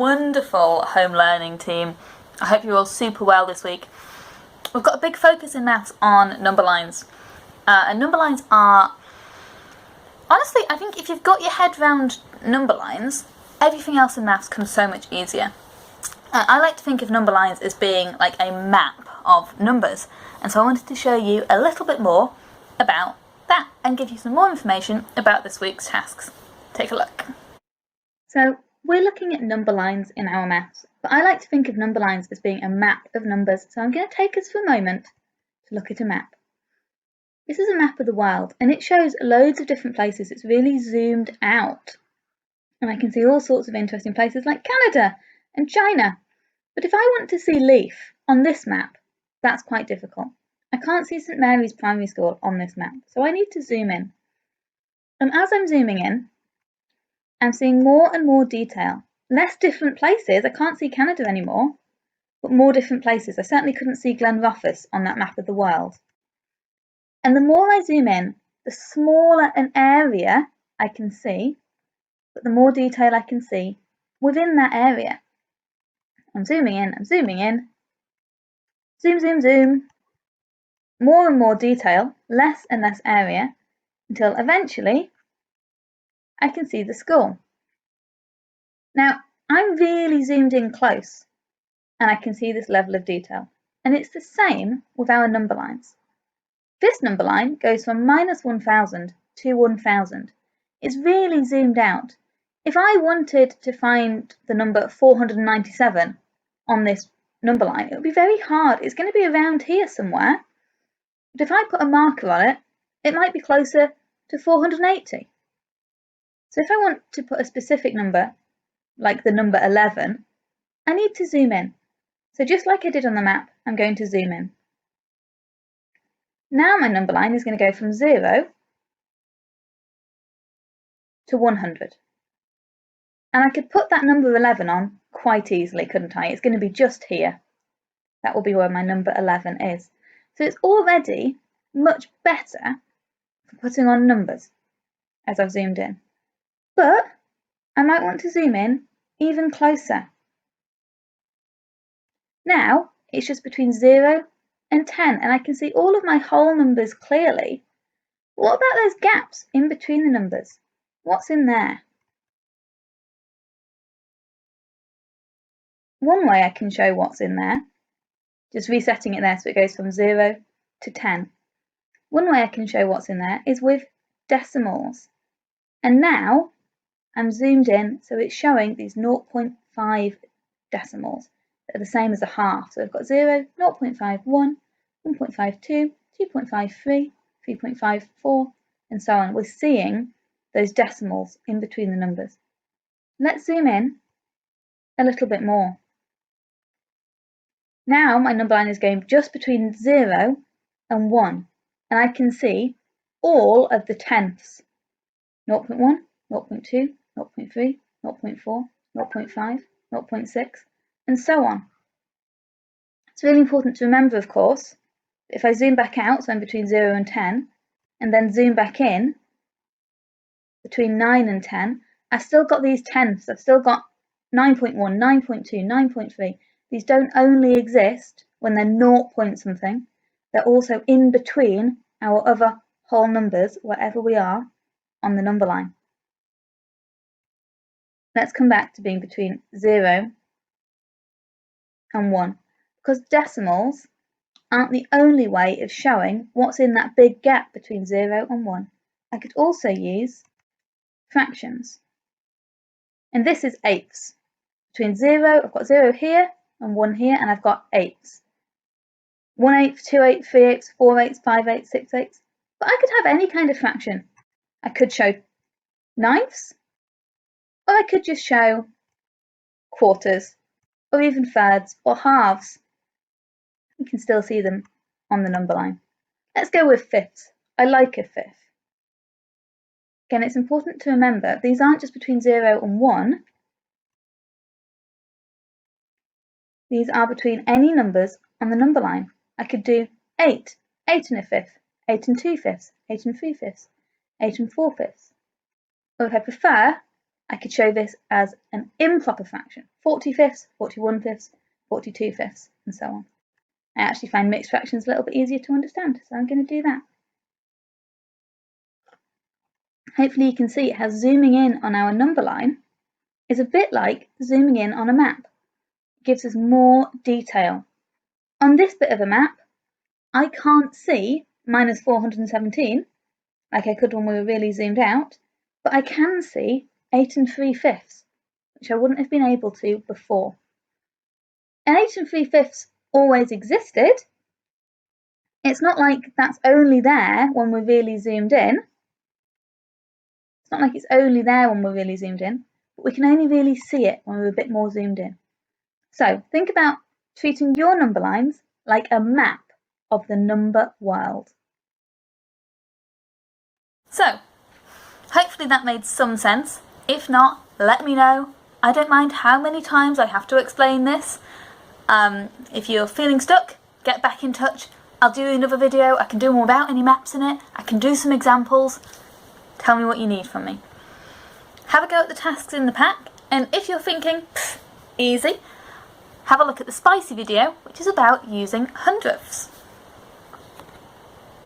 wonderful home learning team. I hope you're all super well this week. We've got a big focus in maths on number lines. And number lines are, honestly, I think if you've got your head around number lines, everything else in maths comes so much easier. I like to think of number lines as being like a map of numbers. And so I wanted to show you a little bit more about that and give you some more information about this week's tasks. Take a look. So we're looking at number lines in our maths, but I like to think of number lines as being a map of numbers. So I'm going to take us for a moment to look at a map. This is a map of the world and it shows loads of different places. It's really zoomed out. And I can see all sorts of interesting places like Canada and China. But if I want to see Leith on this map, that's quite difficult. I can't see St Mary's Primary School on this map, so I need to zoom in. And as I'm zooming in, I'm seeing more and more detail. Less different places. I can't see Canada anymore, but more different places. I certainly couldn't see Glenrothes on that map of the world. And the more I zoom in, the smaller an area I can see, but the more detail I can see within that area. I'm zooming in, zoom, zoom, zoom, more and more detail, less and less area, until eventually I can see the school. Now, I'm really zoomed in close, and I can see this level of detail, and it's the same with our number lines. This number line goes from -1000 to 1000. It's really zoomed out. If I wanted to find the number 497 on this number line, it would be very hard. It's going to be around here somewhere. But if I put a marker on it, it might be closer to 480. So if I want to put a specific number, like the number 11, I need to zoom in. So just like I did on the map, I'm going to zoom in. Now my number line is going to go from 0 to 100. And I could put that number 11 on quite easily, couldn't I? It's going to be just here. That will be where my number 11 is. So it's already much better for putting on numbers as I've zoomed in. But I might want to zoom in even closer. Now it's just between 0 and 10 and I can see all of my whole numbers clearly. What about those gaps in between the numbers? What's in there? One way I can show what's in there, just resetting it there so it goes from 0 to 10. One way I can show what's in there is with decimals. And now I'm zoomed in, so it's showing these 0.5 decimals that are the same as a half. So I've got 0, 0.51, 1.52, 2.53, 3.54, and so on. We're seeing those decimals in between the numbers. Let's zoom in a little bit more. Now my number line is going just between 0 and 1, and I can see all of the tenths. 0.1, 0.2, 0.3, 0.4, 0.5, 0.6, and so on. It's really important to remember, of course, if I zoom back out, so I'm between 0 and 10, and then zoom back in between 9 and 10, I've still got these tenths. I've still got 9.1, 9.2, 9.3. These don't only exist when they're 0 point something, they're also in between our other whole numbers, wherever we are on the number line. Let's come back to being between 0 and 1, because decimals aren't the only way of showing what's in that big gap between 0 and 1. I could also use fractions. And this is eighths. Between 0, I've got 0 here and 1 here, and I've got eighths. 1/8, 2/8, 3/8, 4/8, 5/8, 6/8. But I could have any kind of fraction. I could show ninths, or I could just show quarters, or even thirds, or halves. You can still see them on the number line. Let's go with fifths. I like a fifth. Again, it's important to remember these aren't just between 0 and 1. These are between any numbers on the number line. I could do 8, 8 and a fifth, 8 and 2/5, 8 and 3/5, 8 and 4/5. Or if I prefer, I could show this as an improper fraction, 40/5, 41/5, 42/5, and so on. I actually find mixed fractions a little bit easier to understand, so I'm going to do that. Hopefully you can see how zooming in on our number line is a bit like zooming in on a map. It gives us more detail. On this bit of a map, I can't see minus 417, like I could when we were really zoomed out, but I can see 8 3/5, which I wouldn't have been able to before. And 8 3/5 always existed. It's not like that's only there when we're really zoomed in. It's not like it's only there when we're really zoomed in, but we can only really see it when we're a bit more zoomed in. So think about treating your number lines like a map of the number world. So, hopefully that made some sense. If not, let me know. I don't mind how many times I have to explain this. If you're feeling stuck, get back in touch. I'll do another video. I can do one without any maps in it. I can do some examples. Tell me what you need from me. Have a go at the tasks in the pack, and if you're thinking, easy, have a look at the spicy video, which is about using hundredths.